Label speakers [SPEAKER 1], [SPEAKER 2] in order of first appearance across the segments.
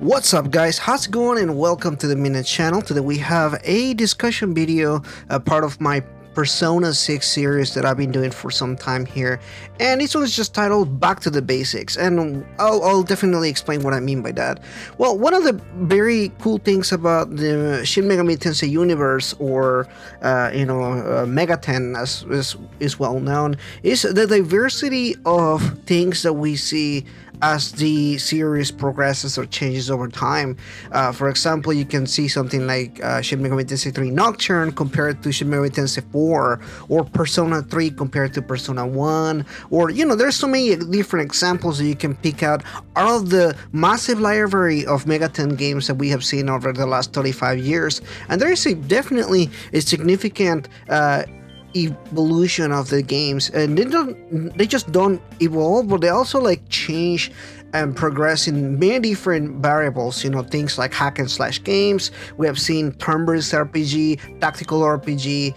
[SPEAKER 1] What's up guys, how's it going, and welcome to the Minute channel. Today we have a discussion video, a part of my Persona 6 series that I've been doing for some time here, and this one is just titled Back to the Basics, and I'll definitely explain what I mean by that. Well, one of the very cool things about the Shin Megami Tensei universe, or Megaten as is well known, is the diversity of things that we see as the series progresses or changes over time. For example, you can see something like Shin Megami Tensei 3 Nocturne compared to Shin Megami Tensei 4, or Persona 3 compared to Persona 1, or there's so many different examples that you can pick out of the massive library of Megaten games that we have seen over the last 35 years. And there is definitely a significant evolution of the games, and they just don't evolve, but they also like change and progress in many different variables, things like hack and slash games. We have seen turn-based RPG, tactical RPG,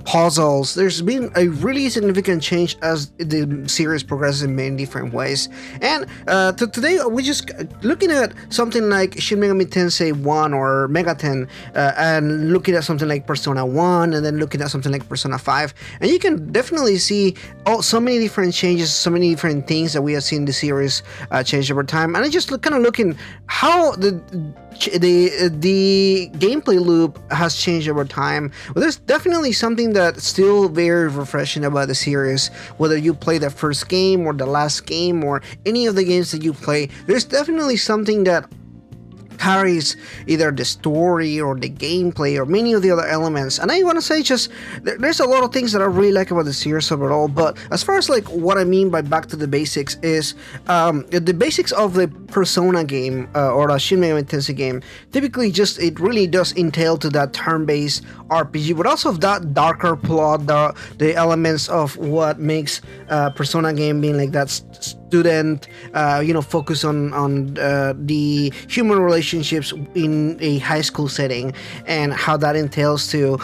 [SPEAKER 1] puzzles. There's been a really significant change as the series progresses in many different ways. And today we're just looking at something like Shin Megami Tensei 1 or Megaten, and looking at something like Persona 1, and then looking at something like Persona 5, and you can definitely see so many different changes, so many different things that we have seen in the series change over time. And I just kind of looking how the gameplay loop has changed over time. Well, there's definitely something that's still very refreshing about the series. Whether you play the first game or the last game or any of the games that you play, there's definitely something that carries either the story or the gameplay or many of the other elements. And I want to say, just there's a lot of things that I really like about the series overall. But as far as like what I mean by back to the basics is the basics of the Persona game, or the Shin Megami Tensei game, typically just it really does entail to that turn-based RPG, but also of that darker plot, the elements of what makes Persona game being like that student, focus on the human relationships in a high school setting, and how that entails to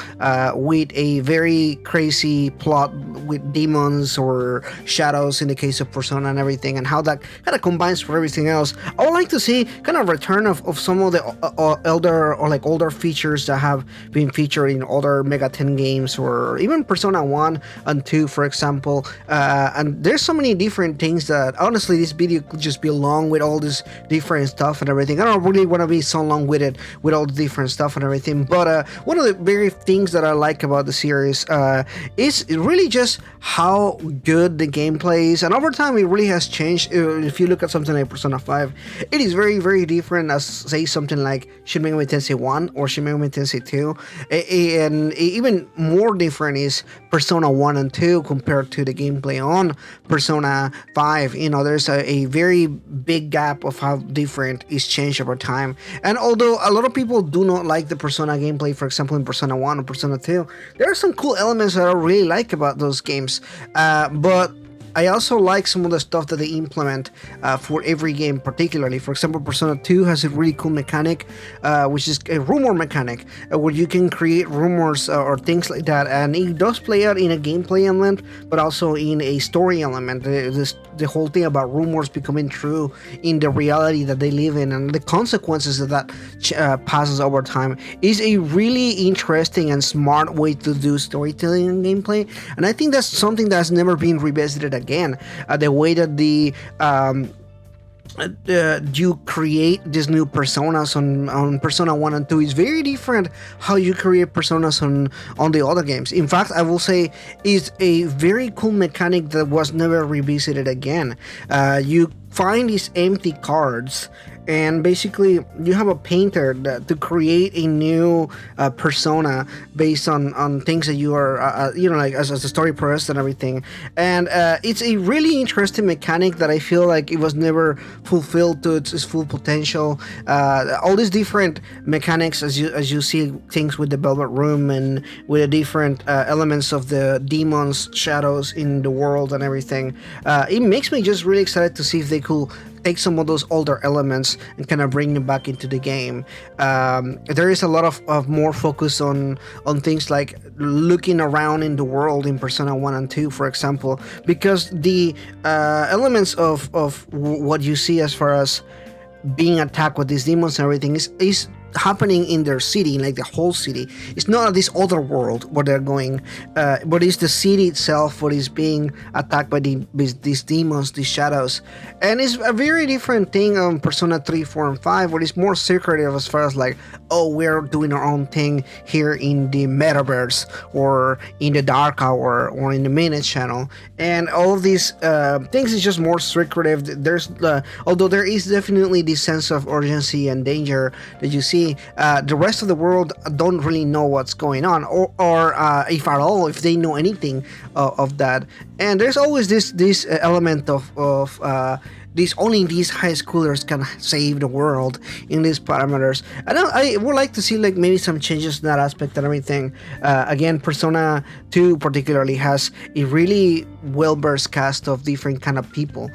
[SPEAKER 1] with a very crazy plot with demons or shadows in the case of Persona and everything, and how that kind of combines with everything else. I would like to see kind of return of some of the older features that have been featured in other Megaten games, or even Persona 1 and 2, for example. And there's so many different things that honestly this video could just be long with all this different stuff and everything. I don't really want to be so long with it, with all the different stuff and everything. But one of the very things that I like about the series is really just how good the gameplay is, and over time it really has changed. If you look at something like Persona 5, it is very, very different as, say, something like Shin Megami Tensei 1 or Shin Megami Tensei 2, and even more different is Persona 1 and 2 compared to the gameplay on Persona 5. There's a very big gap of how different is changed over time. And although a lot of people do not like the Persona gameplay, for example in Persona 1 or Persona 2, there are some cool elements that I really like about those games, but I also like some of the stuff that they implement for every game. Particularly, for example, Persona 2 has a really cool mechanic, which is a rumor mechanic, where you can create rumors or things like that, and it does play out in a gameplay element, but also in a story element. The whole thing about rumors becoming true in the reality that they live in, and the consequences that passes over time, is a really interesting and smart way to do storytelling and gameplay. And I think that's something that's never been revisited again. The way that you create these new personas on Persona 1 and 2 is very different how you create personas on the other games. In fact, I will say it's a very cool mechanic that was never revisited again. You find these empty cards, and basically you have a painter to create a new persona based on things that you are like as the story progresses and everything. And it's a really interesting mechanic that I feel like it was never fulfilled to its full potential. All these different mechanics, as you see things with the Velvet Room and with the different elements of the demons, shadows in the world and everything, it makes me just really excited to see if they could take some of those older elements and kind of bring them back into the game. There is a lot of more focus on things like looking around in the world in Persona 1 and 2, for example, because the elements of what you see as far as being attacked with these demons and everything is happening in their city, like the whole city. It's not this other world where they're going, but it's the city itself what is being attacked by these demons, these shadows. And it's a very different thing on Persona 3, 4, and 5, where it's more secretive as far as like, oh, we're doing our own thing here in the metaverse or in the dark hour or in the minute channel. And all of these things is just more secretive. There's although there is definitely this sense of urgency and danger that you see, the rest of the world don't really know what's going on, or if at all, if they know anything of that. And there's always this element of only these high schoolers can save the world in these parameters. I would like to see like maybe some changes in that aspect and everything. Again, Persona 2 particularly has a really well-versed cast of different kind of people,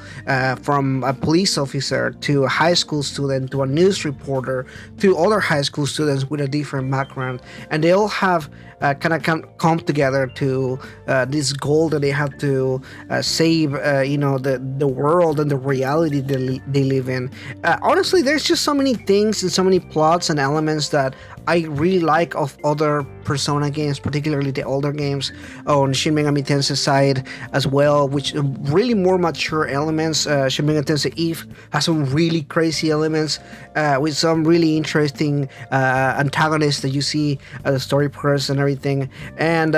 [SPEAKER 1] from a police officer to a high school student to a news reporter to other high school students with a different background, and they all have kind of come together to this goal that they have to save the world and the reality they live in. Honestly, there's just so many things and so many plots and elements that I really like of other Persona games, particularly the older games on Shin Megami Tensei side as well, which really more mature elements. Shin Megami Tensei Eve has some really crazy elements with some really interesting antagonists that you see as the story progresses and everything. And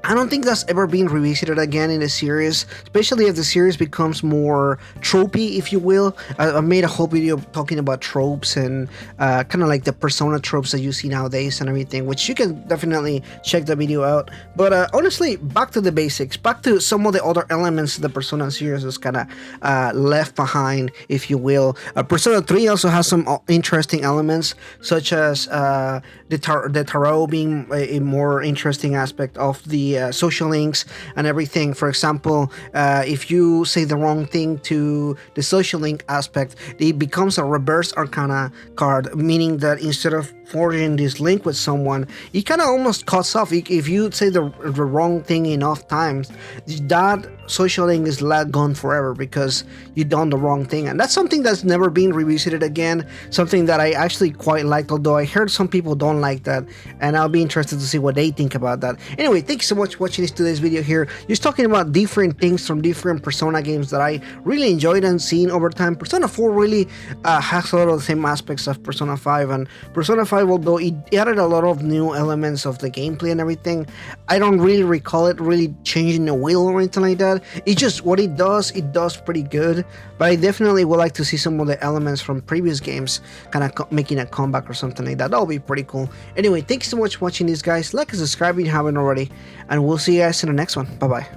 [SPEAKER 1] I don't think that's ever been revisited again in the series, especially if the series becomes more tropey, if you will. I made a whole video talking about tropes and kind of like the Persona tropes that you see nowadays and everything, which you can definitely check the video out. But honestly, back to the basics, back to some of the other elements the Persona series is kind of left behind, if you will. Persona 3 also has some interesting elements, such as the tarot being a more interesting aspect of the social links and everything. For example, if you say the wrong thing to the social link aspect, it becomes a reverse arcana card, meaning that instead of forging this link with someone, it kind of almost cuts off. If you say the wrong thing enough times, that social link is gone forever because you done the wrong thing. And that's something that's never been revisited again, something that I actually quite liked, although I heard some people don't like that, and I'll be interested to see what they think about that. Anyway, thank you so much for watching today's video here, just talking about different things from different Persona games that I really enjoyed and seen over time. Persona 4 really has a lot of the same aspects of Persona 5, and Persona 5, although it added a lot of new elements of the gameplay and everything, I don't really recall it really changing the wheel or anything like that. It's just what it does pretty good, but I definitely would like to see some of the elements from previous games kind of making a comeback or something like that. That would be pretty cool. Anyway, thanks so much for watching this, guys. Like and subscribe if you haven't already, and we'll see you guys in the next one. Bye bye.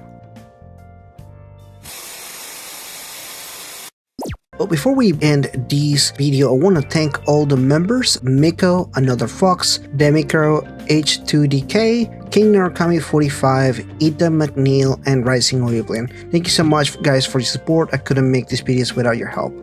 [SPEAKER 1] But before we end this video, I want to thank all the members: Miko, Another Fox, Demicro, H2DK, King Narukami 45, Ita McNeil, and Rising Oblivion. Thank you so much, guys, for your support. I couldn't make these videos without your help.